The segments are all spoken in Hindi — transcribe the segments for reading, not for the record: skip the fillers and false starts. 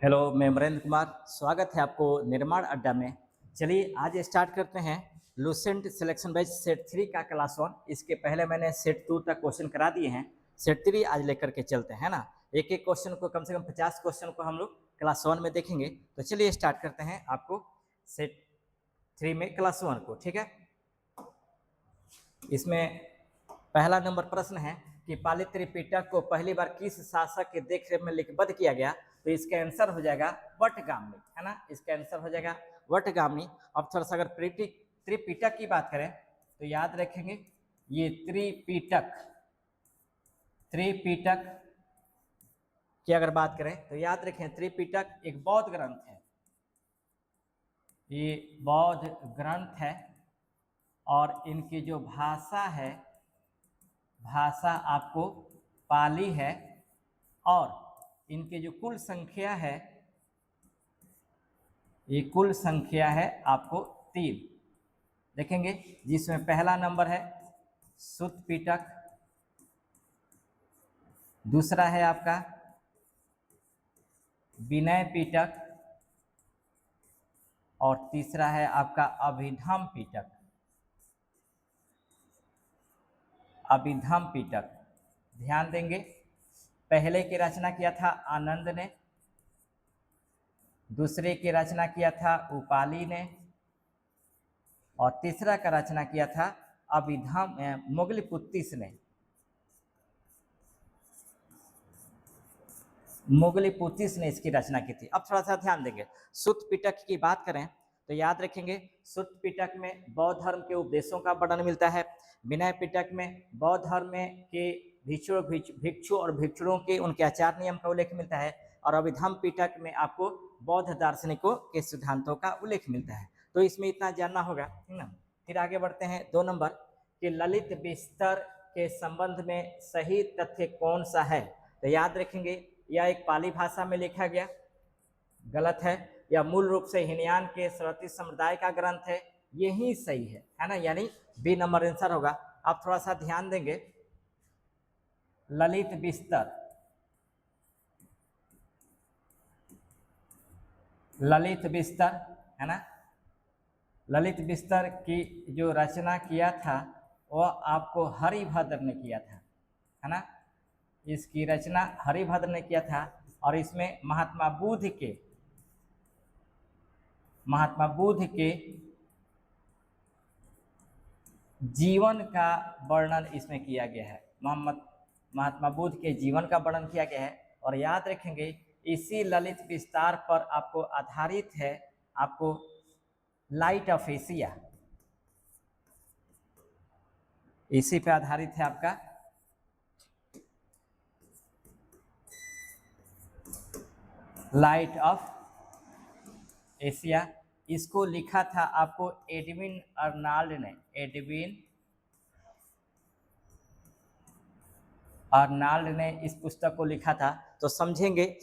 हेलो, मैं अमरेंद्र कुमार। स्वागत है आपको निर्माण अड्डा में। चलिए आज स्टार्ट करते हैं लूसेंट सिलेक्शन बैच सेट 3 का क्लास 1। इसके पहले मैंने सेट 2 तक क्वेश्चन करा दिए हैं। सेट 3 आज लेकर के चलते हैं ना। एक एक क्वेश्चन को कम से कम 50 क्वेश्चन को हम लोग क्लास 1 में देखेंगे। तो चलिए स्टार्ट करते हैं आपको सेट 3 में क्लास 1 को। ठीक है, इसमें पहला नंबर प्रश्न है कि पालित त्रिपिटक को पहली बार किस शासक के देखरेख में लिपिबद्ध किया गया। तो इसका आंसर हो जाएगा वटगामनी, है ना। इसका आंसर हो जाएगा वटगामनी। अब थोड़ा सा अगर त्रिपिटक की बात करें तो याद रखेंगे ये त्रिपिटक की अगर बात करें तो याद रखें त्रिपिटक एक बौद्ध ग्रंथ है। ये बौद्ध ग्रंथ है और इनकी जो भाषा है, भाषा आपको पाली है और इनकी जो कुल संख्या है, ये कुल संख्या है आपको 3 देखेंगे, जिसमें पहला नंबर है सुत्त पिटक, दूसरा है आपका विनय पिटक और तीसरा है आपका अभिधम पिटक। अभिधम पिटक ध्यान देंगे, पहले की रचना किया था आनंद ने, दूसरे की रचना किया था उपाली ने और तीसरा का रचना किया था अभिधम मोगलीपुत्तिस ने। मोगलीपुत्तिस ने इसकी रचना की थी। अब थोड़ा सा ध्यान देंगे, सुत्त पिटक की बात करें तो याद रखेंगे सुत्त पिटक में बौद्ध धर्म के उपदेशों का वर्णन मिलता है। विनय पिटक में बौद्ध धर्म के भिक्षु और भिक्षुओं के उनके आचार नियम का उल्लेख मिलता है और अभिधम पिटक में आपको बौद्ध दार्शनिकों के सिद्धांतों का उल्लेख मिलता है। तो इसमें इतना जानना होगा, है ना। फिर आगे बढ़ते हैं 2 नंबर कि ललित बिस्तर के संबंध में सही तथ्य कौन सा है। तो याद रखेंगे यह एक पाली भाषा में लिखा गया, गलत है। यह मूल रूप से हीनयान के सरस्वती समुदाय का ग्रंथ है, यही सही है ना, यानी बी नंबर आंसर होगा। आप थोड़ा सा ध्यान देंगे, ललित बिस्तर, ललित बिस्तर है ना, ललित बिस्तर की जो रचना किया था वह आपको हरिभद्र ने किया था, है ना। इसकी रचना हरिभद्र ने किया था और इसमें महात्मा बुद्ध के जीवन का वर्णन इसमें किया गया है। महात्मा बुद्ध के जीवन का वर्णन किया गया है और याद रखेंगे इसी ललित विस्तार पर आपको आधारित है आपको लाइट ऑफ एशिया, इसी पे आधारित है आपका लाइट ऑफ एशिया। इसको लिखा था आपको एडविन अर्नाल्ड ने इस पुस्तक को लिखा था। तो समझेंगे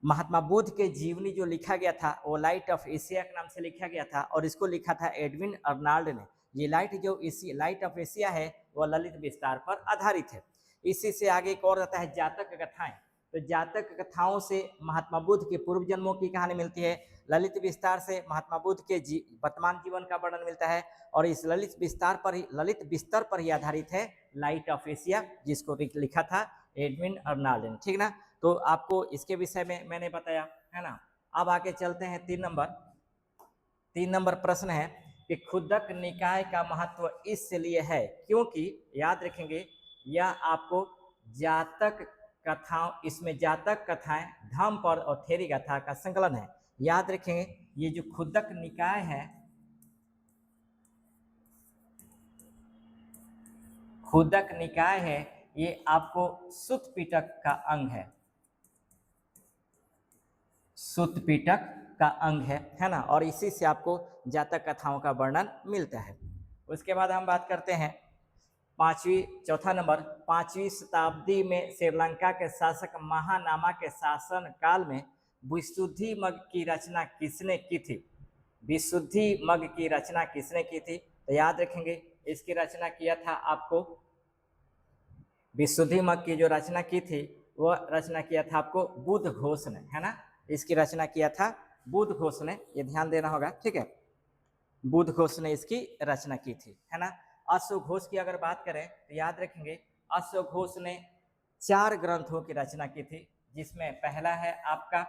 महात्मा बुद्ध के जीवनी जो लिखा गया था वो लाइट ऑफ एशिया के नाम से लिखा गया था और इसको लिखा था एडविन अर्नाल्ड ने। ये लाइट ऑफ एशिया है वह ललित विस्तार पर आधारित है। इसी से आगे एक और आता है जातक कथाएं। तो जातक कथाओं से महात्मा बुद्ध के पूर्व जन्मों की कहानी मिलती है। ललित विस्तार से महात्मा बुद्ध के वर्तमान जीवन का वर्णन मिलता है और इस ललित बिस्तर पर ही आधारित है लाइट ऑफ एशिया, जिसको लिखा था एडविन अर्नाल्ड ने, ठीक ना। तो आपको इसके विषय में मैंने बताया, है ना। अब आगे चलते हैं 3 नंबर प्रश्न है कि खुदक निकाय का महत्व इसलिए है क्योंकि याद रखेंगे यह आपको जातक कथाओं, इसमें जातक कथाएं, धम्मपद और थेरी गाथा का संकलन है। याद रखेंगे ये जो खुदक निकाय है, खुदक निकाय है, ये आपको सुत्त पिटक का अंग है, सुत्त पिटक का अंग है ना। और इसी से आपको जातक कथाओं का वर्णन मिलता है। उसके बाद हम बात करते हैं चौथा नंबर 5वीं शताब्दी में श्रीलंका के शासक महानामा के शासन काल में विशुद्धि मग की रचना किसने की थी। विशुद्धि मग की रचना किसने की थी। तो याद रखेंगे इसकी रचना किया था आपको, विशुद्धि मग की जो रचना की थी वह रचना किया था आपको बुद्ध घोष ने, है ना। इसकी रचना किया था बुद्धघोष ने, ये ध्यान देना होगा, ठीक है। बुद्धघोष ने इसकी रचना की थी, है ना। अश्वघोष की अगर बात करें तो याद रखेंगे अश्वघोष ने 4 ग्रंथों की रचना की थी, जिसमें पहला है आपका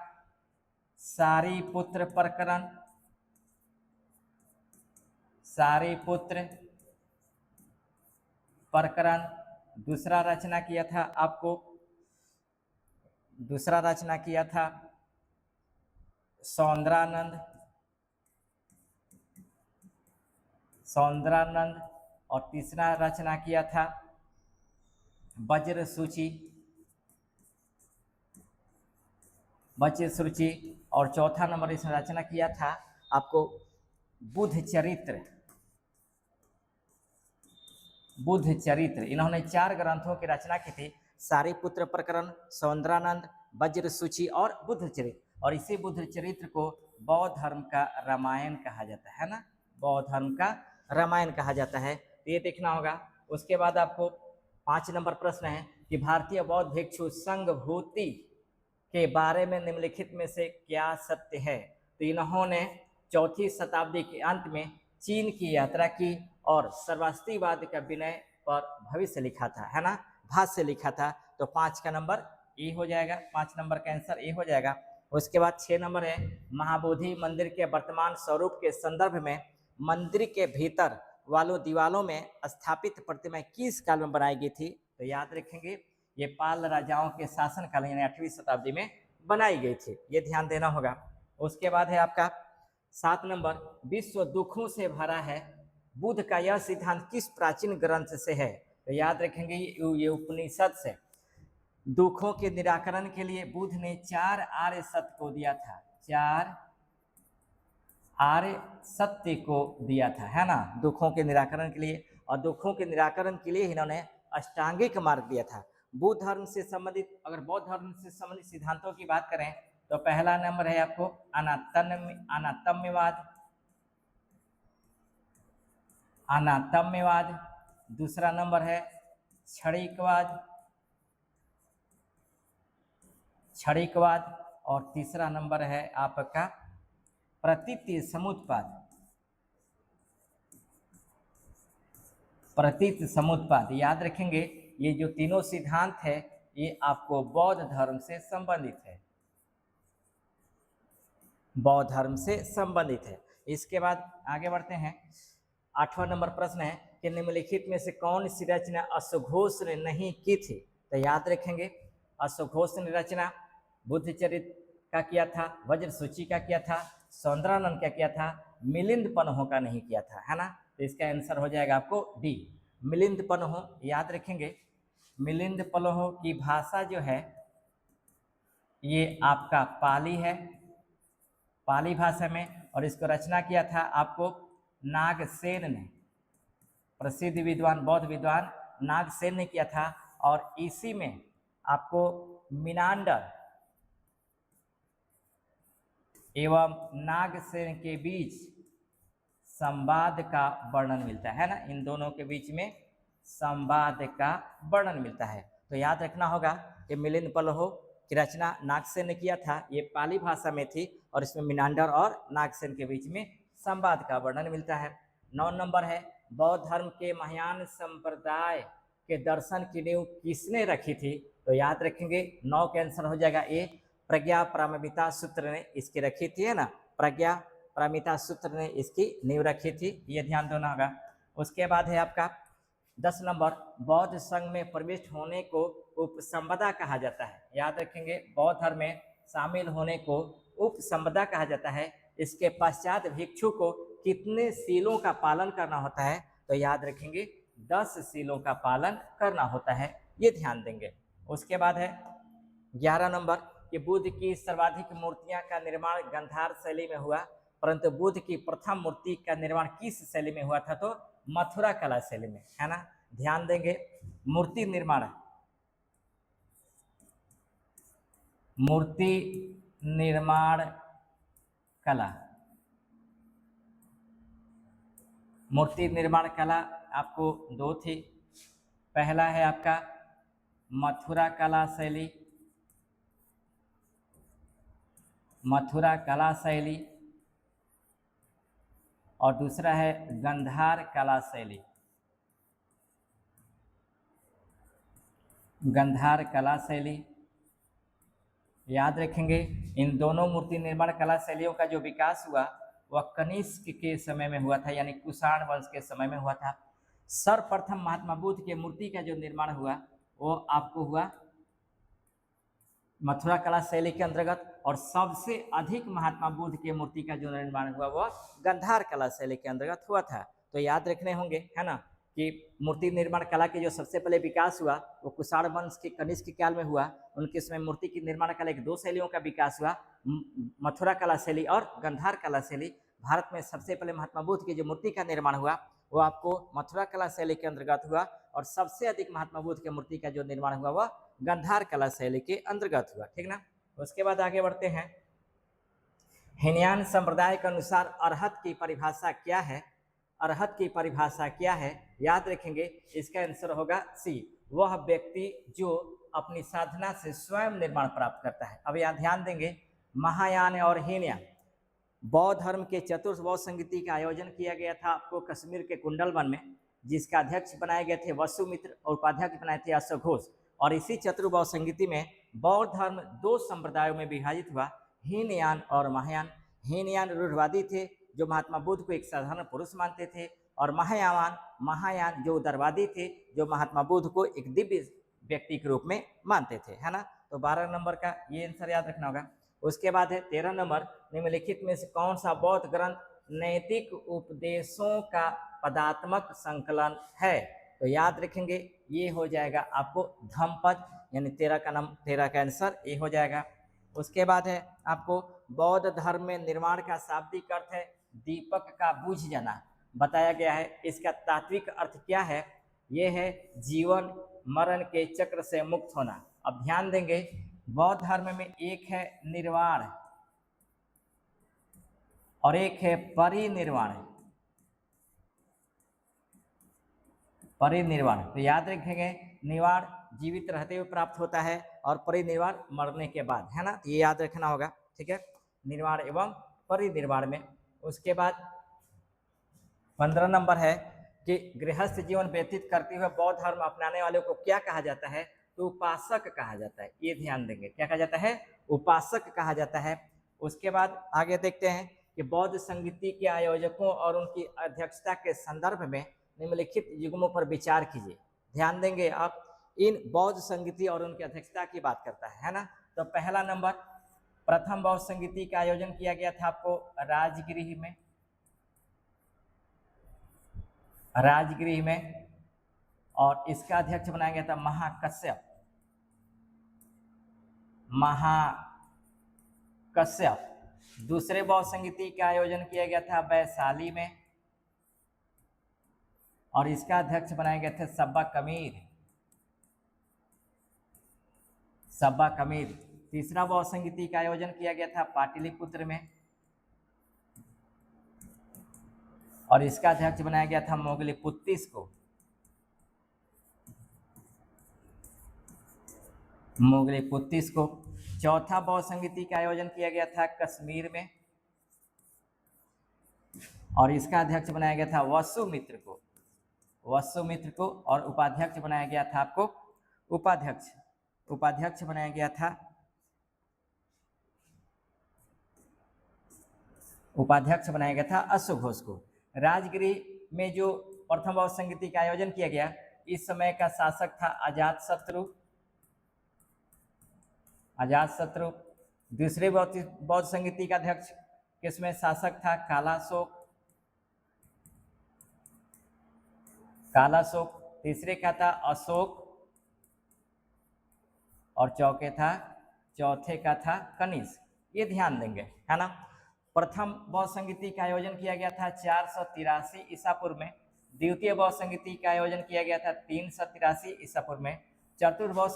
सारीपुत्र प्रकरण, सारीपुत्र प्रकरण। दूसरा रचना किया था सौंदरानंद, और तीसरा रचना किया था वज्र सूची, और चौथा नंबर इसने रचना किया था आपको बुद्ध चरित्र। इन्होंने 4 ग्रंथों की रचना की थी, सारीपुत्र प्रकरण, सौंदरानंद, वज्र सूची और बुद्ध चरित्र। और इसी बुद्ध चरित्र को बौद्ध धर्म का रामायण कहा जाता है ना, बौद्ध धर्म का रामायण कहा जाता है, तो ये देखना होगा। उसके बाद आपको 5 नंबर प्रश्न है कि भारतीय बौद्ध भिक्षु संघभूति के बारे में निम्नलिखित में से क्या सत्य है। तो इन्होंने 4वीं शताब्दी के अंत में चीन की यात्रा की और सर्वास्तिवाद का विनय पर भविष्य लिखा था, है ना, भाष्य लिखा था। तो 5 का नंबर ए हो जाएगा, 5 नंबर का आंसर ए हो जाएगा। उसके बाद 6 नंबर है महाबोधि मंदिर के वर्तमान स्वरूप के संदर्भ में मंदिर के भीतर वालों दीवालों में स्थापित प्रतिमाएं किस काल में बनाई गई थी। तो याद रखेंगे ये पाल राजाओं के शासन काल यानी 8वीं शताब्दी में बनाई गई थी, ये ध्यान देना होगा। उसके बाद है आपका 7 नंबर विश्व दुखों से भरा है, बुद्ध का यह सिद्धांत किस प्राचीन ग्रंथ से है। तो याद रखेंगे ये उपनिषद से। दुखों के निराकरण के लिए बुद्ध ने 4 आर्य सत्य को दिया था, 4 आर्य सत्य को दिया था, है ना, दुखों के निराकरण के लिए। और दुखों के निराकरण के लिए इन्होंने अष्टांगिक मार्ग दिया था। बुद्ध धर्म से संबंधित, अगर बौद्ध धर्म से संबंधित सिद्धांतों की बात करें तो पहला नंबर है आपको अनातम्यवाद, दूसरा नंबर है क्षणिकवाद, और तीसरा नंबर है आपका प्रतीति समुत्पाद। याद रखेंगे ये जो तीनों सिद्धांत है ये आपको बौद्ध धर्म से संबंधित है, बौद्ध धर्म से संबंधित है। इसके बाद आगे बढ़ते हैं। 8वां नंबर प्रश्न है कि निम्नलिखित में से कौन सी रचना अश्वघोष ने नहीं की थी। तो याद रखेंगे अश्वघोष ने रचना बुद्ध चरित्र का किया था, वज्र सूची का किया था, सौंदरानंद का किया था, मिलिंद पन्हो का नहीं किया था, है ना। तो इसका आंसर हो जाएगा आपको डी, मिलिंद पन्हो। याद रखेंगे मिलिंद पन्हो की भाषा जो है ये आपका पाली है, पाली भाषा में, और इसको रचना किया था आपको नागसेन ने, प्रसिद्ध विद्वान बौद्ध विद्वान नागसेन ने किया था। और इसी में आपको मिनांडर एवं नागसेन के बीच संवाद का वर्णन मिलता है ना, इन दोनों के बीच में संवाद का वर्णन मिलता है। तो याद रखना होगा कि मिलिंद पन्हो की रचना नागसेन ने किया था, ये पाली भाषा में थी, और इसमें मिनांडर और नागसेन के बीच में संवाद का वर्णन मिलता है। 9 नंबर है बौद्ध धर्म के महायान संप्रदाय के दर्शन की नींव किसने रखी थी। तो याद रखेंगे 9 का आंसर हो जाएगा ए, प्रज्ञा पारमिता सूत्र ने इसकी रखी थी, है ना, प्रज्ञा पारमिता सूत्र ने इसकी नींव रखी थी, ये ध्यान देना होगा। उसके बाद है आपका 10 नंबर बौद्ध संघ में प्रविष्ट होने को उपसंपदा कहा जाता है। याद रखेंगे बौद्ध धर्म में शामिल होने को उपसंपदा कहा जाता है। इसके पश्चात भिक्षु को कितने सीलों का पालन करना होता है। तो याद रखेंगे 10 सीलों का पालन करना होता है, ये ध्यान देंगे। उसके बाद है 11 नंबर कि बुद्ध की सर्वाधिक मूर्तियां का निर्माण गांधार शैली में हुआ, परंतु बुद्ध की प्रथम मूर्ति का निर्माण किस शैली में हुआ था। तो मथुरा कला शैली में, है ना, ध्यान देंगे। मूर्ति निर्माण कला, मूर्ति निर्माण कला आपको 2 थी। पहला है आपका मथुरा कला शैली, मथुरा कला शैली और दूसरा है गंधार कला शैली। गंधार कला शैली याद रखेंगे। इन दोनों मूर्ति निर्माण कला शैलियों का जो विकास हुआ वह कनिष्क के समय में हुआ था, यानी कुषाण वंश के समय में हुआ था। सर्वप्रथम महात्मा बुद्ध के मूर्ति का जो निर्माण हुआ वो आपको हुआ मथुरा कला शैली के अंतर्गत, और सबसे अधिक महात्मा बुद्ध के मूर्ति का जो निर्माण हुआ वह गंधार कला शैली के अंतर्गत हुआ था। तो याद रखने होंगे, है ना, कि मूर्ति निर्माण कला के जो सबसे पहले विकास हुआ वो कुषाण वंश के कनिष्क काल में हुआ। उनके समय मूर्ति की निर्माण कला के दो शैलियों का विकास हुआ, मथुरा कला शैली और गंधार कला शैली। भारत में सबसे पहले महात्मा बुद्ध की जो मूर्ति का निर्माण हुआ वो आपको मथुरा कला शैली के अंतर्गत हुआ, और सबसे अधिक महात्मा बुद्ध के मूर्ति का जो निर्माण हुआ वह गंधार कला शैली के अंतर्गत हुआ। ठीक ना। उसके बाद आगे बढ़ते हैं। हीनयान संप्रदाय के अनुसार अरहत की परिभाषा क्या है? अरहत की परिभाषा क्या है? याद रखेंगे, इसका आंसर होगा सी, वह व्यक्ति जो अपनी साधना से स्वयं निर्माण प्राप्त करता है। अब यहाँ ध्यान देंगे, महायान और हीनयान बौद्ध धर्म के चतुर्थ बौद्ध संगीति का आयोजन किया गया था आपको कश्मीर के कुंडलवन में, जिसका अध्यक्ष बनाए गए थे वसुमित्र और उपाध्यक्ष बनाए थे अश्वघोष। और इसी चतुर्बौद्ध संगीति में बौद्ध धर्म दो संप्रदायों में विभाजित हुआ, हीनयान और महायान। हीनयान रूढ़वादी थे जो महात्मा बुद्ध को एक साधारण पुरुष मानते थे, और महायान जो उदारवादी थे जो महात्मा बुद्ध को एक दिव्य व्यक्ति के रूप में मानते थे, है ना। तो 12 नंबर का ये आंसर याद रखना होगा। उसके बाद है 13 नंबर, निम्नलिखित में से कौन सा बौद्ध ग्रंथ नैतिक उपदेशों का पदात्मक संकलन है? तो याद रखेंगे ये हो जाएगा आपको धम्मपद, यानी 13 का आंसर ये हो जाएगा। उसके बाद है आपको बौद्ध धर्म में निर्माण का शाब्दिक अर्थ है दीपक का बुझ जाना, बताया गया है। इसका तात्विक अर्थ क्या है? ये है जीवन मरण के चक्र से मुक्त होना। अब ध्यान देंगे, बौद्ध धर्म में एक है निर्वाण और एक है परिनिर्वाण। परिनिर्वाण तो याद रखेंगे, निर्वाण जीवित रहते हुए प्राप्त होता है और परिनिर्वाण मरने के बाद, है ना। ये याद रखना होगा, ठीक है, निर्वाण एवं परिनिर्वाण में। उसके बाद 15 नंबर है कि गृहस्थ जीवन व्यतीत करते हुए बौद्ध धर्म अपनाने वालों को क्या कहा जाता है? तो उपासक कहा जाता है। ये ध्यान देंगे, क्या कहा जाता है? उपासक कहा जाता है। उसके बाद आगे देखते हैं कि बौद्ध संगीति के आयोजकों और उनकी अध्यक्षता के संदर्भ में निम्नलिखित युग्मों पर विचार कीजिए। ध्यान देंगे आप, इन बौद्ध संगीति और उनकी अध्यक्षता की बात करता है ना। तो पहला नंबर, प्रथम बौद्ध संगीति का आयोजन किया गया था आपको राजगृह में, और इसका अध्यक्ष बनाया गया था महाकश्यप। दूसरे बौद्ध संगीति का आयोजन किया गया था वैशाली में, और इसका अध्यक्ष बनाए गए थे सब्बा कमीर। तीसरा बौद्ध संगीति का आयोजन किया गया था पाटलिपुत्र में, और इसका अध्यक्ष बनाया गया था मोगलीपुत्तिस को। चौथा बौद्ध संगीति का आयोजन किया गया था कश्मीर में, और इसका अध्यक्ष बनाया गया था वसुमित्र को, और उपाध्यक्ष बनाया गया था आपको उपाध्यक्ष बनाया गया था अश्वघोष को। राजगृह में जो प्रथम बौद्ध संगीति का आयोजन किया गया, इस समय का शासक था अजातशत्रु। दूसरे बौद्ध संगीति का अध्यक्ष किसमें शासक था? कालाशोक। तीसरे का था अशोक, और चौथे का था कनिष्क। ये ध्यान देंगे, है ना। प्रथम बौद्ध संगीति का आयोजन किया गया था 483 ईसा पूर्व में। द्वितीय बौद्ध संगीति का आयोजन किया गया था 383 ईसा पूर्व में। तीसरे बौद्ध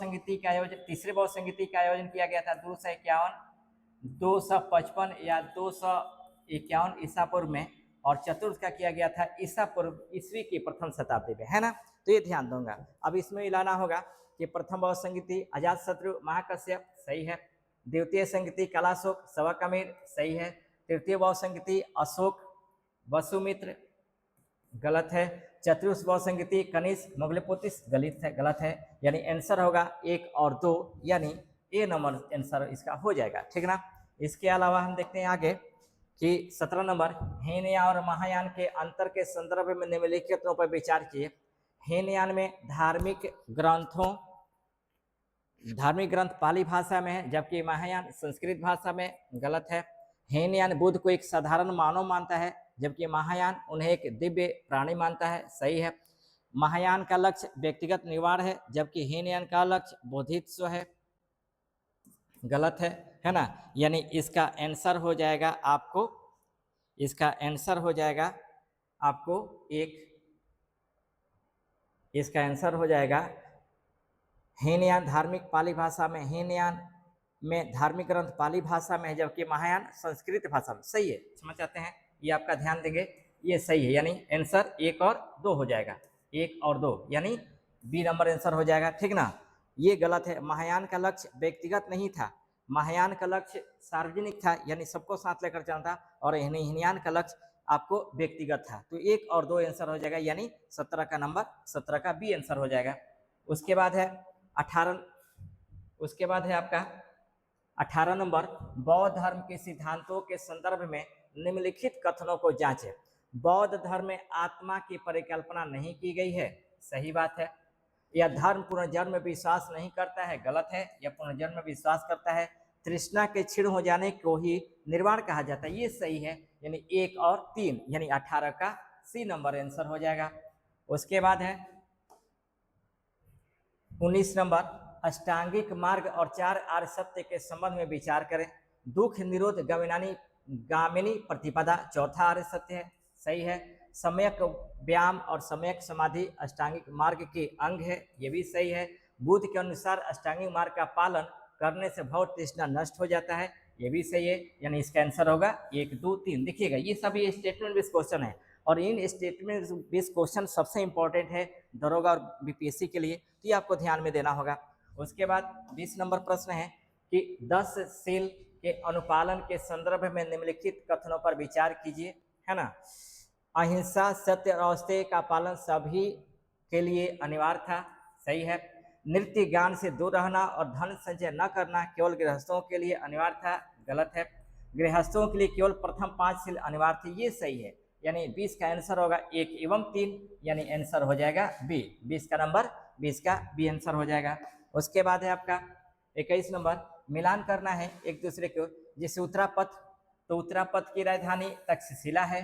संगीति का आयोजन किया गया था 255 या 251 ईसा पूर्व में, और चतुर्थ का किया गया था ईस्वी की प्रथम शताब्दी में, है ना। तो ये ध्यान दूंगा। अब इसमें मिलाना होगा कि प्रथम बौद्ध संगीति अजातशत्रु महाकश्यप, सही है। द्वितीय संगति कलाशोक सवाकमीर, सही है। तृतीय बहुसंगति अशोक वसुमित्र, गलत है। चतुर्थ बहुसंगति कनिष्क मुगलपुतिस, गलत है। यानी आंसर होगा 1 और 2, यानी ए नंबर आंसर इसका हो जाएगा, ठीक ना। इसके अलावा हम देखते हैं आगे कि 17 नंबर, हीनयान और महायान के अंतर के संदर्भ में निम्नलिखितों पर विचार किए। हीनयान में धार्मिक ग्रंथ पाली भाषा में है, जबकि महायान संस्कृत भाषा में, गलत है। हीनयान बुद्ध को एक साधारण मानव मानता है, जबकि महायान उन्हें एक दिव्य प्राणी मानता है, सही है। महायान का लक्ष्य व्यक्तिगत निर्वाण है, जबकि हीनयान का लक्ष्य बोधित्व है, गलत है ना। यानी इसका आंसर हो जाएगा आपको, इसका आंसर हो जाएगा आपको इसका आंसर हो जाएगा हीनयान धार्मिक पाली भाषा में, हीनयान में धार्मिक ग्रंथ पाली भाषा में है, जबकि महायान संस्कृत भाषा में, सही है। समझ आते हैं, ये आपका ध्यान देंगे, ये सही है। यानी आंसर 1 और 2 हो जाएगा, 1 और 2, यानी बी नंबर आंसर हो जाएगा, ठीक ना। ये गलत है। महायान का लक्ष्य व्यक्तिगत नहीं था, महायान का लक्ष्य सार्वजनिक था, यानी सबको साथ लेकर चलना था, और हीनयान का लक्ष्य आपको व्यक्तिगत था। तो 1 और 2 आंसर हो जाएगा, यानी 17 का नंबर, 17 का बी आंसर हो जाएगा। उसके बाद है 18, उसके बाद है आपका 18 नंबर, बौद्ध धर्म के सिद्धांतों के संदर्भ में निम्नलिखित कथनों को जांचें। बौद्ध धर्म में आत्मा की परिकल्पना नहीं की गई है, सही बात है। यह धर्म पुनर्जन्म में विश्वास नहीं करता है, गलत है। यह पुनर्जन्म में विश्वास करता है। तृष्णा के क्षीण हो जाने को ही निर्वाण कहा जाता है, ये सही है। यानी 1 और 3, यानी 18 का सी नंबर आंसर हो जाएगा। उसके बाद है 19 नंबर, अष्टांगिक मार्ग और 4 आर्य सत्य के संबंध में विचार करें। दुख निरोध गामिनी प्रतिपदा चौथा आर्य सत्य है, सही है। सम्यक व्यायाम और सम्यक समाधि अष्टांगिक मार्ग के अंग है, ये भी सही है। बुद्ध के अनुसार अष्टांगिक मार्ग का पालन करने से भव तृष्णा नष्ट हो जाता है, ये भी सही है। यानी इसका आंसर होगा 1 2 3। देखिएगा ये सभी स्टेटमेंट बेस्ड क्वेश्चन है, और इन स्टेटमेंट बेस्ड क्वेश्चन सबसे इंपॉर्टेंट है दरोगा और बीपीएससी के लिए, तो ये आपको ध्यान में देना होगा। उसके बाद 20 नंबर प्रश्न है कि 10 शील के अनुपालन के संदर्भ में निम्नलिखित कथनों पर विचार कीजिए, है ना। अहिंसा, सत्य और औस्तेय का पालन सभी के लिए अनिवार्य था, सही है। नृत्य ज्ञान से दूर रहना और धन संचय न करना केवल गृहस्थों के लिए अनिवार्य था, गलत है। गृहस्थों के लिए केवल प्रथम 5 शील अनिवार्य थे, ये सही है। यानी 20 का आंसर होगा 1 एवं 3, यानी आंसर हो जाएगा बी। 20 का नंबर, 20 का बी आंसर हो जाएगा। उसके बाद है आपका 21 नंबर, मिलान करना है एक दूसरे को। जैसे उत्तरापथ, तो उत्तरापथ की राजधानी तक्षशिला है,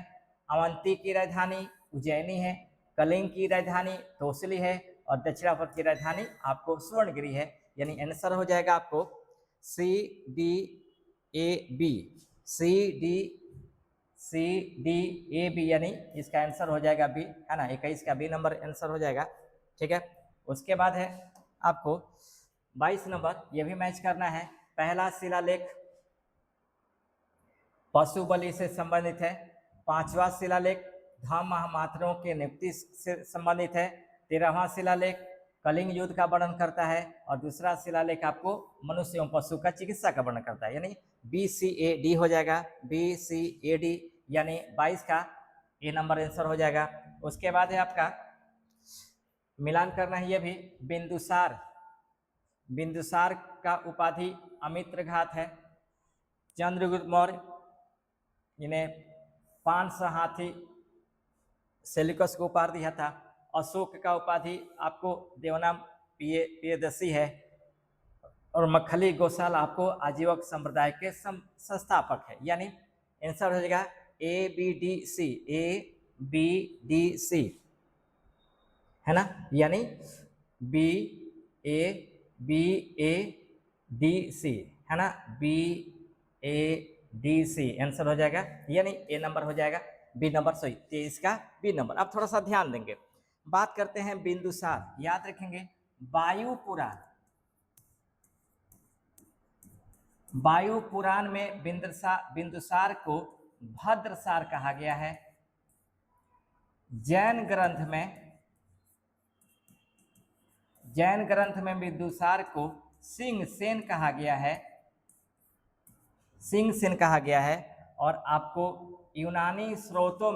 अवंती की राजधानी उज्जैनी है, कलिंग की राजधानी तोसली है, और दक्षिणापथ की राजधानी आपको सुवर्णगिरी है। यानी आंसर हो जाएगा आपको C D A B, C D A B, यानी इसका आंसर हो जाएगा बी, है ना। 21 का बी नंबर आंसर हो जाएगा, ठीक है। उसके बाद है आपको 22 नंबर, ये भी मैच करना है। पहला शिलालेख पशु बलि से संबंधित है। 5वां शिलालेख धाम महामात्रों के नियुक्ति से संबंधित है। 13वां शिलालेख कलिंग युद्ध का वर्णन करता है, और दूसरा शिलालेख आपको मनुष्य एवं पशु का चिकित्सा का वर्णन करता है। यानी BCAD हो जाएगा, BCAD, यानी 22 का ए नंबर आंसर हो जाएगा। उसके बाद है आपका मिलान करना है, ये भी बिंदुसार का उपाधि अमित्रघात है। चंद्रगुप्त मौर्य इन्हें 500 हाथी सेल्यूकस को उपहार दिया था। अशोक का उपाधि आपको देवनाम प्रियदर्शी है, और मखली गोसाल आपको आजीवक संप्रदाय के संस्थापक है। यानी आंसर हो जाएगा ABDC, ABDC, है ना। यानी BABADC, है ना, BADC आंसर हो जाएगा, यानी ए नंबर हो जाएगा, बी नंबर सही, 23 का बी नंबर। अब थोड़ा सा ध्यान देंगे, बात करते हैं बिंदुसार, याद रखेंगे वायु पुराण में बिंदुसार को भद्रसार कहा गया है। जैन ग्रंथ में बिंदुसार को सिंह सेन कहा गया है। सिंह कहा गया है। और आपको यूनानी स्रोतों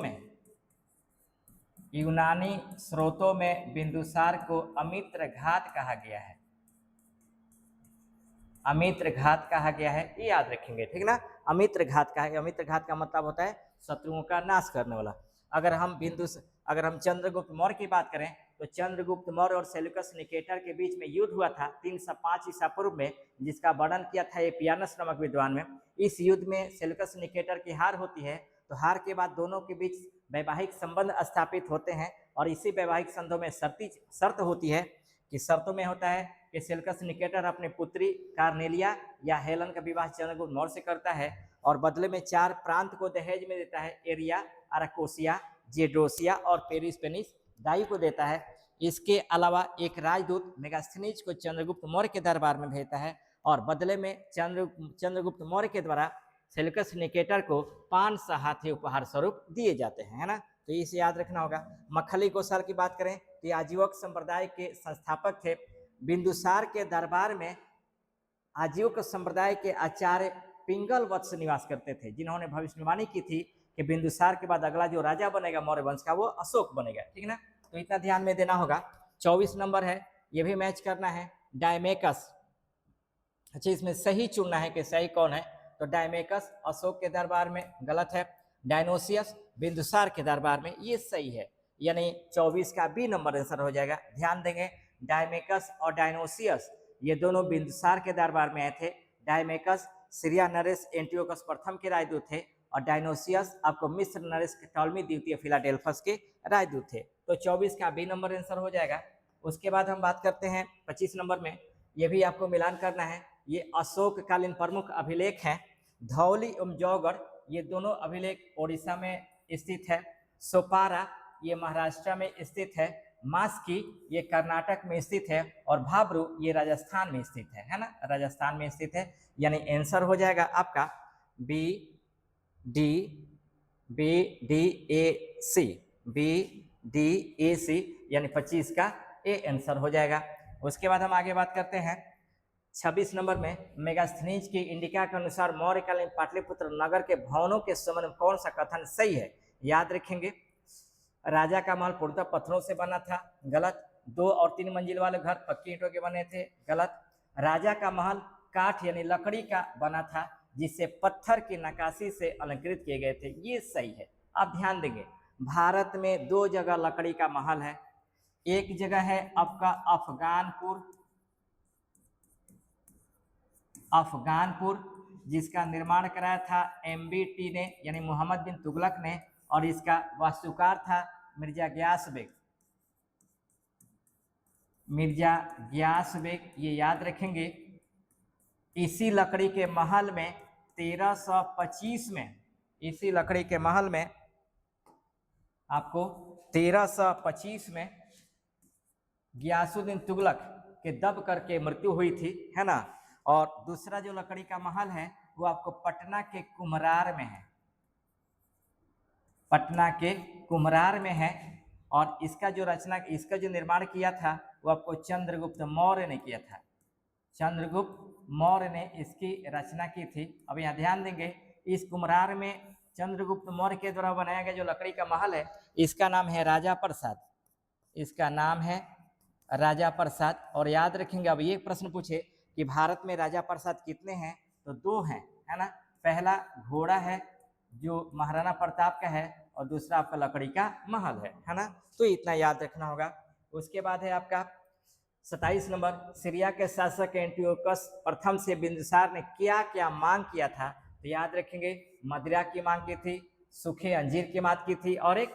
में बिंदुसार को अमित्रघात कहा गया है, अमित्रघात कहा गया है, ये याद रखेंगे, ठीक ना। अमित्रघात का है, अमित्रघात का मतलब होता है शत्रुओं का नाश करने वाला। अगर हम चंद्रगुप्त मौर्य की बात करें तो चंद्रगुप्त मौर्य और सेल्यूकस निकेटर के बीच में युद्ध हुआ था 305 ईसा पूर्व में, जिसका वर्णन किया था एपियानस नामक विद्वान में। इस युद्ध में सेल्यूकस निकेटर की हार होती है, तो हार के बाद दोनों के बीच वैवाहिक संबंध स्थापित होते हैं। और इसी वैवाहिक संबंधों में शर्त होती है कि शर्तों में होता है कि सेल्यूकस निकेटर अपनी पुत्री कार्नेलिया या हेलन का विवाह चंद्रगुप्त मौर्य से करता है और बदले में 4 प्रांत को दहेज में देता है, एरिया, अराकोसिया, जेड्रोसिया और पेरिस्पेनिस दाई को देता है। इसके अलावा एक राजदूत मेगास्थनीज को चंद्रगुप्त मौर्य के दरबार में भेजता है और बदले में चंद्रगुप्त मौर्य के द्वारा सेल्यूकस निकेटर को 500 हाथी उपहार स्वरूप दिए जाते हैं, है ना। तो इसे याद रखना होगा। मखली गोसाल की बात करें तो आजीवक संप्रदाय के संस्थापक थे। बिंदुसार के दरबार में आजीवक संप्रदाय के आचार्य पिंगल वत्स निवास करते थे, जिन्होंने भविष्यवाणी की थी कि बिंदुसार के बाद अगला जो राजा बनेगा मौर्य वंश का वो अशोक बनेगा, ठीक ना। तो इतना ध्यान में देना होगा। 24 नंबर है, ये भी मैच करना है, डायमेकस। अच्छा, इसमें सही चुनना है कि सही कौन है। तो डायमेकस अशोक के दरबार में गलत है, डायनोसियस बिंदुसार के दरबार में, ये सही है, यानी 24 का बी नंबर आंसर हो जाएगा। ध्यान देंगे, डायमेकस और डायनोसियस ये दोनों बिंदुसार के दरबार में आए थे। डायमेकस सीरिया नरेश एंटियोकस प्रथम के राजदूत थे और डायनोसियस आपको मिस्र नरेश टॉलमी द्वितीय फिलाडेल्फस के राजदूत थे। तो 24 का बी नंबर आंसर हो जाएगा। उसके बाद हम बात करते हैं 25 नंबर में, ये भी आपको मिलान करना है। ये अशोककालीन प्रमुख अभिलेख हैं। धौली एवं जौगढ़ ये दोनों अभिलेख ओडिशा में स्थित है। सोपारा ये महाराष्ट्र में स्थित है। मास्की ये कर्नाटक में स्थित है और भाबरू ये राजस्थान में स्थित है ना, राजस्थान में स्थित है। यानी आंसर हो जाएगा आपका बी डी ए सी, यानी 25 का ए आंसर हो जाएगा। उसके बाद हम आगे बात करते हैं 26 नंबर में, मेगास्थनीज की इंडिका के अनुसार मौर्यकालीन पाटलिपुत्र नगर के भवनों के संबंध में कौन सा कथन सही है। याद रखेंगे, राजा का महल पूर्णतः पत्थरों से बना था, गलत। 2 और 3 मंजिल वाले घर पक्की ईंटों के बने थे, गलत। राजा का महल काठ यानी लकड़ी का बना था, जिसे पत्थर की नक्काशी से अलंकृत किए गए थे, ये सही है। आप ध्यान देंगे, भारत में 2 जगह लकड़ी का महल है। एक जगह है आपका अफगानपुर, जिसका निर्माण कराया था MBT ने, यानी मोहम्मद बिन तुगलक ने, और इसका वास्तुकार था मिर्जा गियास बेग, ये याद रखेंगे। इसी लकड़ी के महल में 1325 में, इसी लकड़ी के महल में आपको 1325 में गियासुद्दीन तुगलक के दब करके मृत्यु हुई थी, है ना। और दूसरा जो लकड़ी का महल है वो आपको पटना के कुम्हरार में है, पटना के कुम्हरार में है। और इसका जो निर्माण किया था वो आपको चंद्रगुप्त मौर्य ने किया था, चंद्रगुप्त मौर्य ने इसकी रचना की थी। अब यहाँ ध्यान देंगे, इस कुम्हरार में चंद्रगुप्त मौर्य के द्वारा बनाया गया जो लकड़ी का महल है, इसका नाम है राजा प्रसाद, इसका नाम है राजा प्रसाद। और याद रखेंगे, अब ये प्रश्न पूछे कि भारत में राजा प्रसाद कितने हैं, तो 2 हैं, है ना। पहला घोड़ा है जो महाराणा प्रताप का है और दूसरा आपका लकड़ी का महल है ना। तो इतना याद रखना होगा। उसके बाद है आपका 27 नंबर, सीरिया के शासक एंटियोकस प्रथम से बिंदुसार ने क्या क्या मांग किया था। तो याद रखेंगे, मदिरा की मांग की थी, सूखे अंजीर की मांग की थी और एक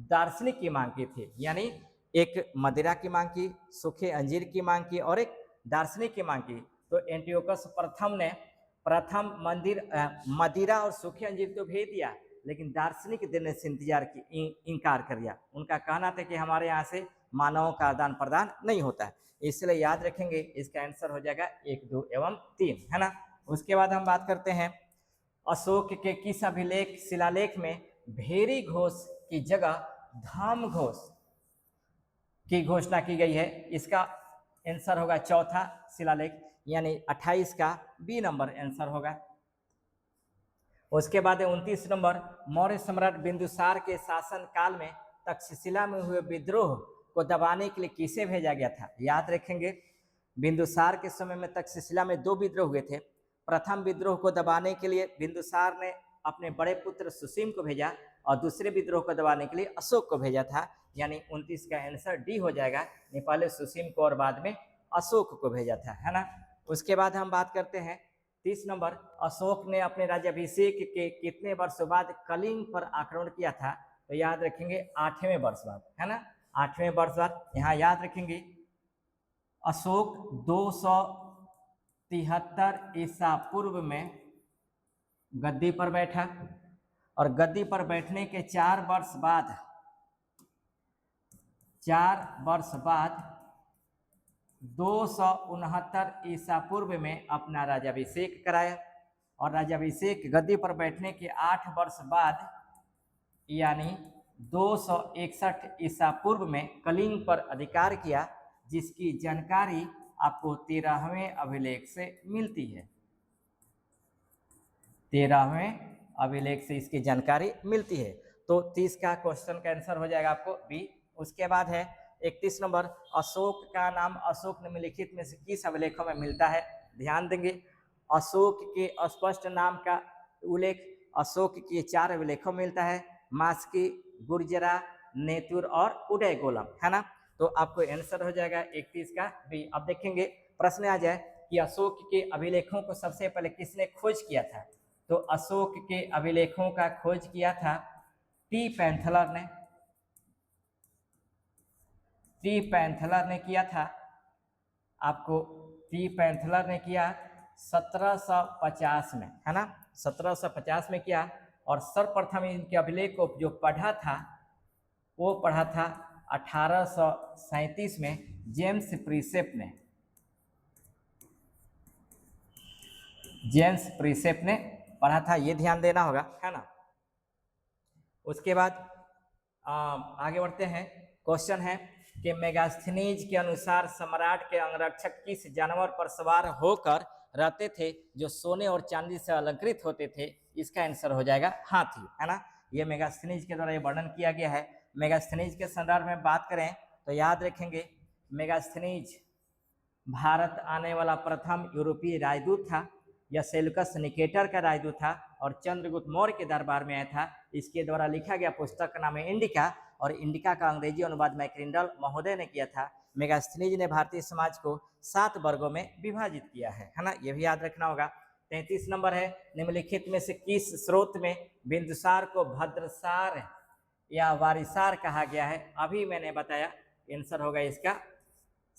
दार्शनिक की मांग की थी। यानी एक मदिरा की मांग की, सूखे अंजीर की मांग की और एक दार्शनिक की मांग की। तो एंटियोकस प्रथम ने मदिरा और सूखे अंजीर तो भेज दिया, लेकिन दार्शनिक देने से इनकार कर दिया। उनका कहना था कि हमारे यहाँ से मानवों का आदान प्रदान नहीं होता है। इसलिए याद रखेंगे, इसका आंसर हो जाएगा 1, 2 एवं 3, है ना। उसके बाद हम बात करते हैं अशोक के किस अभिलेख शिलालेख में भेरी घोष की जगह धाम घोष की घोषणा की गई है। इसका आंसर होगा चौथा शिलालेख, यानी 28 का बी नंबर आंसर होगा। उसके बाद है 29 नंबर, मौर्य सम्राट बिंदुसार के शासन काल में तक्षशिला में हुए विद्रोह को दबाने के लिए किसे भेजा गया था? याद रखेंगे, बिंदुसार के समय में तक्षशिला में दो विद्रोह हुए थे। प्रथम विद्रोह को दबाने के लिए बिंदुसार ने अपने बड़े पुत्र सुसीम को भेजा और दूसरे विद्रोह को दबाने के लिए अशोक को भेजा था। यानी 29 का आंसर डी हो जाएगा, पहले सुसीम को और बाद में अशोक को भेजा था, है ना। उसके बाद हम बात करते हैं 30 नंबर, अशोक ने अपने राज्याभिषेक के कितने वर्षों बाद कलिंग पर आक्रमण किया था? तो याद रखेंगे 8वें वर्ष बाद, है ना, 8वें वर्ष बाद। यहाँ याद रखेंगे अशोक 273 ईसा पूर्व में गद्दी पर बैठा और गद्दी पर बैठने के 4 वर्ष बाद 269 ईसा पूर्व में अपना राज्याभिषेक कराया और राज्याभिषेक गद्दी पर बैठने के 8 वर्ष बाद यानी 261 ईसा पूर्व में कलिंग पर अधिकार किया, जिसकी जानकारी आपको 13वें अभिलेख से मिलती है। 13वें अभिलेख से इसकी जानकारी मिलती है। तो 30 का क्वेश्चन का आंसर हो जाएगा आपको बी। उसके बाद है 31 नंबर, अशोक का नाम अशोक निम्नलिखित में से किस अभिलेखों में मिलता है? ध्यान देंगे, अशोक के स्पष्ट नाम का उल्लेख अशोक के 4 अभिलेखों में मिलता है, मास्की, गुर्जरा, नेतुर और उदयगोलम, है ना। तो आपको आंसर हो जाएगा 31 का बी। अब देखेंगे प्रश्न आ जाए कि अशोक के अभिलेखों को सबसे पहले किसने खोज किया था? तो अशोक के अभिलेखों का खोज किया था टी पैंथलर ने। टी पैंथलर ने किया था, आपको टी पैंथलर ने किया 1750 में, है ना, 1750 में किया। और सर्वप्रथम इनके अभिलेख को जो पढ़ा था वो पढ़ा था 1837 में जेम्स प्रिसेप ने। जेम्स प्रिसेप ने पढ़ा था, ये ध्यान देना होगा, है ना। उसके बाद आगे बढ़ते हैं। क्वेश्चन है कि मेगास्थनीज के अनुसार सम्राट के अंगरक्षक किस जानवर पर सवार होकर रहते थे जो सोने और चांदी से अलंकृत होते थे? इसका आंसर हो जाएगा हाथी, है ना। ये मेगास्थनीज के द्वारा ये वर्णन किया गया है। मेगास्थनीज के संदर्भ में बात करें तो याद रखेंगे मेगास्थनीज भारत आने वाला प्रथम यूरोपीय राजदूत था। यह सेल्यूकस निकेटर का राजदूत था और चंद्रगुप्त मौर्य के दरबार में आया था। इसके द्वारा लिखा गया पुस्तक का नाम है इंडिका और इंडिका का अंग्रेजी अनुवाद मैक्रिंडल महोदय ने किया था। मेगास्थनीज ने भारतीय समाज को 7 वर्गों में विभाजित किया है ना, यह भी याद रखना होगा। 33 नंबर है, निम्नलिखित में से किस स्रोत में बिंदुसार को भद्रसार या वारिसार कहा गया है? अभी मैंने बताया, आंसर होगा इसका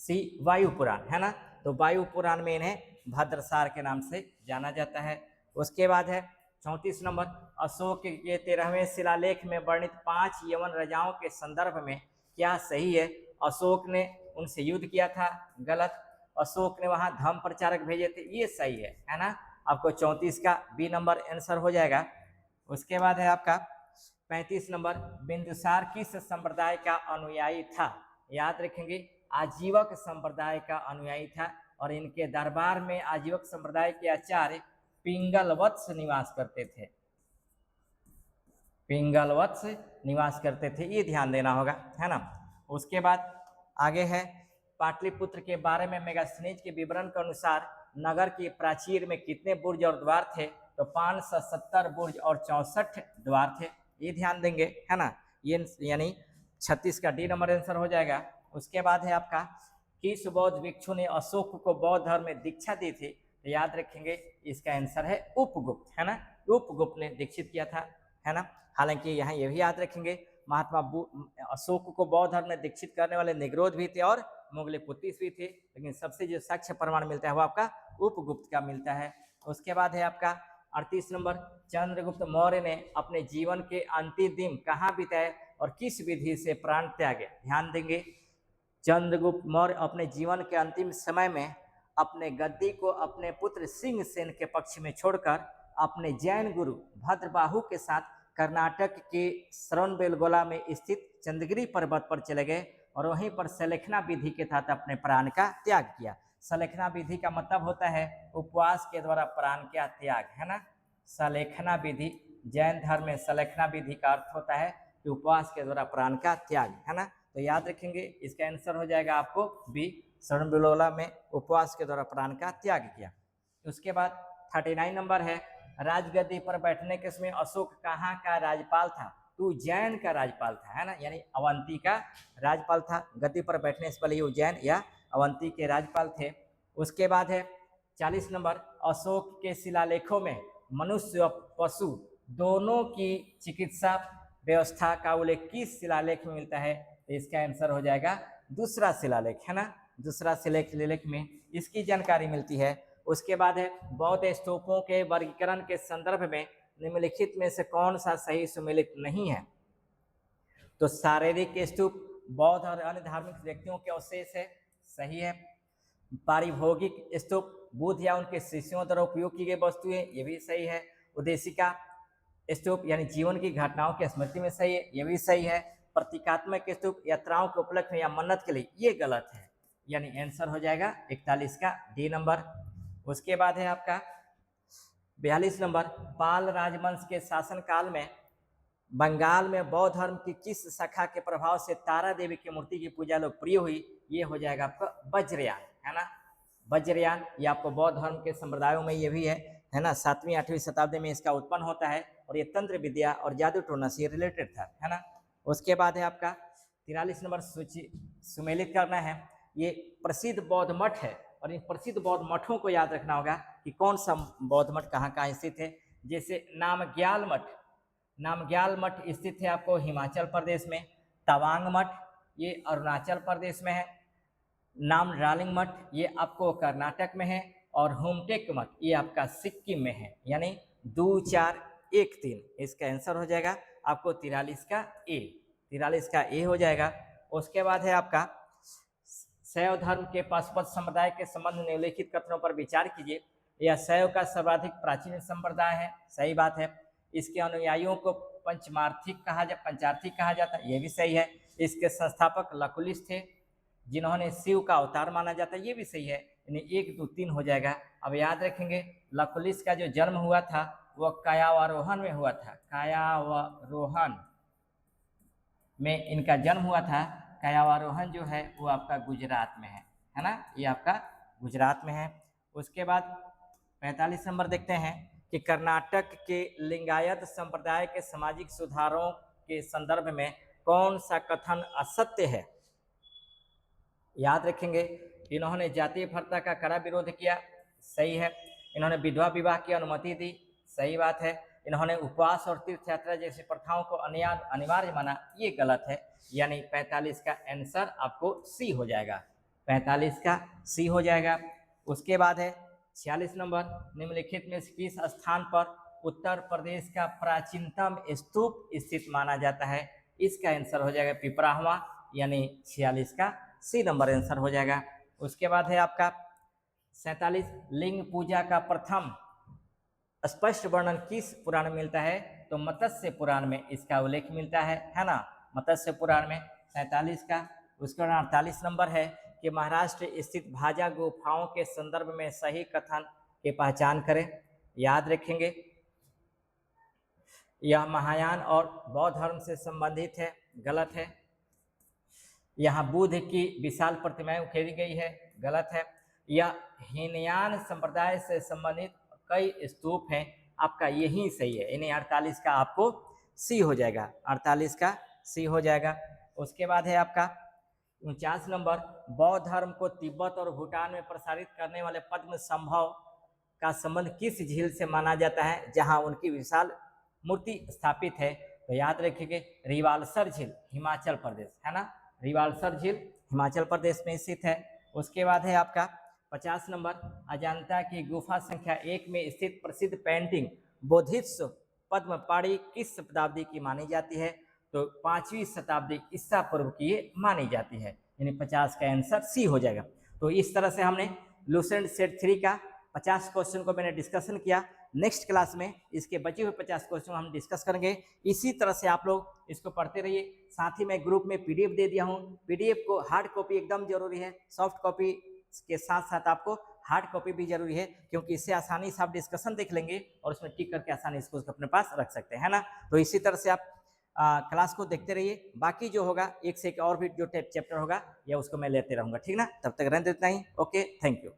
सी, वायु पुराण, है ना। तो वायु पुराण में इन्हें भद्रसार के नाम से जाना जाता है। उसके बाद है 34 नंबर, अशोक के 13वें शिलालेख में वर्णित 5 यवन राजाओं के संदर्भ में क्या सही है? अशोक ने उनसे युद्ध किया था, गलत। अशोक ने वहां धर्म प्रचारक भेजे थे, ये सही है ना। आपको 34 का बी नंबर आंसर हो जाएगा। उसके बाद है आपका 35 नंबर, बिंदुसार किस संप्रदाय का अनुयायी था? याद रखेंगे आजीवक संप्रदाय का अनुयायी था और इनके दरबार में आजीवक संप्रदाय के आचार्य पिंगलवत्स निवास करते थे। पिंगलवत्स निवास करते थे, ये ध्यान देना होगा, है ना। उसके बाद आगे है पाटलिपुत्र के बारे में मेगास्थनीज के विवरण के अनुसार नगर के प्राचीर में कितने बुर्ज और द्वार थे? तो 570 बुर्ज और 64 द्वार थे, ये ध्यान देंगे, है ना। ये यानी 36 का डी नंबर आंसर हो जाएगा। उसके बाद है आपका किस बौद्ध भिक्षु ने अशोक को बौद्ध धर्म में दीक्षा दी थी? तो याद रखेंगे इसका आंसर है उपगुप्त, है ना। उपगुप्त ने दीक्षित किया था, है ना। हालांकि यहाँ ये भी याद रखेंगे महात्मा अशोक को बौद्ध धर्म में दीक्षित करने वाले निगरोध भी थे और मुगलपुत्तिस भी थे, लेकिन सबसे जो साक्ष्य प्रमाण मिलता है वो आपका उपगुप्त का मिलता है। उसके बाद है आपका 38 नंबर, चंद्रगुप्त मौर्य ने अपने जीवन के अंतिम दिन कहाँ बिताए और किस विधि से प्राण त्यागे? ध्यान देंगे चंद्रगुप्त मौर्य अपने जीवन के अंतिम समय में अपने गद्दी को अपने पुत्र सिंह सेन के पक्ष में छोड़कर अपने जैन गुरु भद्रबाहु के साथ कर्नाटक के श्रवणबेलगोला में स्थित चंद्रगिरी पर्वत पर चले गए और वहीं पर सलेखना विधि के तहत अपने प्राण का त्याग किया। सलेखना विधि का मतलब होता है उपवास के द्वारा प्राण का त्याग, है ना। सलेखना विधि। जैन धर्म में सलेखना विधि का अर्थ होता है कि उपवास के द्वारा प्राण का त्याग, है ना। तो याद रखेंगे, इसका आंसर हो जाएगा आपको बी, शरणबिलोला में उपवास के द्वारा प्राण का त्याग किया। उसके बाद 39 नंबर है, राजगद्दी पर बैठने के समय अशोक कहाँ का राजपाल था? तो उज्जैन का राजपाल था, है ना, यानी अवंती का राजपाल था। गद्दी पर बैठने से पहले ये उज्जैन या अवंती के राजपाल थे। उसके बाद है 40 नंबर, अशोक के शिलालेखों में मनुष्य और पशु दोनों की चिकित्सा व्यवस्था का उल्लेख किस शिलालेख में मिलता है? तो इसका आंसर हो जाएगा दूसरा शिलालेख, है ना, दूसरा शिलालेख में इसकी जानकारी मिलती है। उसके बाद है बौद्ध स्तूपों के वर्गीकरण के संदर्भ में निम्नलिखित में से कौन सा सही सुमेलित नहीं है? तो शारीरिक स्तूप बौद्ध और अन्य धार्मिक व्यक्तियों के अवशेष है, सही है। पारिभोगिक स्तूप बुद्ध या उनके शिष्यों द्वारा उपयोग की गई वस्तुएं, ये भी सही है। उद्देशिका स्तूप यानी जीवन की घटनाओं की स्मृति में सही है, ये भी सही है। प्रतीकात्मक स्तूप यात्राओं के उपलक्ष्य या मन्नत के लिए, ये गलत है, यानी आंसर हो जाएगा 41 का डी नंबर। उसके बाद है आपका 42 नंबर, पाल राजवंश के शासनकाल में बंगाल में बौद्ध धर्म की किस शाखा के प्रभाव से तारा देवी की मूर्ति की पूजा लोकप्रिय हुई? ये हो जाएगा आपका वज्रयान, है ना, वज्रयान। ये आपको बौद्ध धर्म के संप्रदायों में ये भी है ना, 7वीं 8वीं शताब्दी में इसका उत्पन्न होता है और ये तंत्र विद्या और जादू टोना से रिलेटेड था, है ना। उसके बाद है आपका 43 नंबर, सूची सुमेलित करना है। ये प्रसिद्ध बौद्ध मठ है और इन प्रसिद्ध बौद्ध मठों को याद रखना होगा कि कौन सा बौद्ध मठ कहाँ कहाँ स्थित है। जैसे नामग्याल मठ, नामग्याल मठ स्थित है आपको हिमाचल प्रदेश में। तवांग मठ ये अरुणाचल प्रदेश में है। नाम रालिंग मठ ये आपको कर्नाटक में है और होमटेक मठ ये आपका सिक्किम में है, यानी 2 4 1 3 इसका आंसर हो जाएगा आपको 43 का ए, 43 का ए हो जाएगा। उसके बाद है आपका शैव धर्म के पाशुपत संप्रदाय के संबंध में निम्नलिखित कथनों पर विचार कीजिए। यह शैव का सर्वाधिक प्राचीन संप्रदाय है, सही बात है। इसके अनुयायियों को पंचार्थी कहा जाता है, ये भी सही है। इसके संस्थापक लकुलिस थे जिन्होंने शिव का अवतार माना जाता है, ये भी सही है, यानी 1 2 3 हो जाएगा। अब याद रखेंगे लकुलिस का जो जन्म हुआ था वह कायावारोहन में हुआ था, कायावारोहन में इनका जन्म हुआ था। कायावारोहन जो है वो आपका गुजरात में है ना, ये आपका गुजरात में है। उसके बाद 45 नंबर देखते हैं कि कर्नाटक के लिंगायत संप्रदाय के सामाजिक सुधारों के संदर्भ में कौन सा कथन असत्य है? याद रखेंगे, इन्होंने जातीय प्रथा का कड़ा विरोध किया, सही है। इन्होंने विधवा विवाह की अनुमति दी, सही बात है। इन्होंने उपवास और तीर्थ यात्रा जैसी प्रथाओं को अनिवार्य माना, ये गलत है, यानी 45 का आंसर आपको सी हो जाएगा, 45 का सी हो जाएगा। उसके बाद है 46 नंबर, निम्नलिखित में किस स्थान पर उत्तर प्रदेश का प्राचीनतम स्तूप स्थित माना जाता है? इसका आंसर हो जाएगा पिपराहवा, यानी 46 का सी नंबर आंसर हो जाएगा। उसके बाद है आपका 47, लिंग पूजा का प्रथम स्पष्ट वर्णन किस पुराण में मिलता है? तो मत्स्य पुराण में इसका उल्लेख मिलता है ना, मत्स्य पुराण में 47 का। उसके बाद 48 नंबर है कि महाराष्ट्र स्थित भाजा गुफाओं के संदर्भ में सही कथन की पहचान करें। याद रखेंगे यह महायान और बौद्ध धर्म से संबंधित है, गलत है। यहाँ बुद्ध की विशाल प्रतिमाएं उखेरी गई है, गलत है। यह हीनयान संप्रदाय से संबंधित कई स्तूप हैं, आपका यही सही है, यानी 48 का आपको सी हो जाएगा, 48 का सी हो जाएगा। उसके बाद है आपका 49 नंबर, बौद्ध धर्म को तिब्बत और भूटान में प्रसारित करने वाले पद्म संभव का संबंध किस झील से माना जाता है जहां उनकी विशाल मूर्ति स्थापित है? तो याद रखिए रिवालसर झील, हिमाचल प्रदेश, है ना, रिवालसर झील हिमाचल प्रदेश में स्थित है। उसके बाद है आपका 50 नंबर, अजंता की गुफा संख्या 1 में स्थित प्रसिद्ध पेंटिंग बोधिसत्व पद्मपाणि किस शताब्दी की मानी जाती है? तो 5वीं शताब्दी ईसा पूर्व की ये मानी जाती है, यानी 50 का आंसर सी हो जाएगा। तो इस तरह से हमने लुसेंट सेट 3 का 50 क्वेश्चन को मैंने डिस्कशन किया। नेक्स्ट क्लास में इसके बचे हुए 50 क्वेश्चन हम डिस्कस करेंगे। इसी तरह से आप लोग इसको पढ़ते रहिए। साथ ही मैं ग्रुप में पीडीएफ दे दिया हूँ, पीडीएफ को हार्ड कॉपी एकदम जरूरी है, सॉफ्ट कॉपी के साथ साथ आपको हार्ड कॉपी भी जरूरी है, क्योंकि इससे आसानी से आप डिस्कशन देख लेंगे और उसमें टिक करके आसानी से उसको अपने पास रख सकते हैं, है ना। तो इसी तरह से आप क्लास को देखते रहिए, बाकी जो होगा एक से एक और भी जो चैप्टर होगा या उसको मैं लेते रहूंगा, ठीक ना। तब तक रहने देते नहीं, ओके, थैंक यू।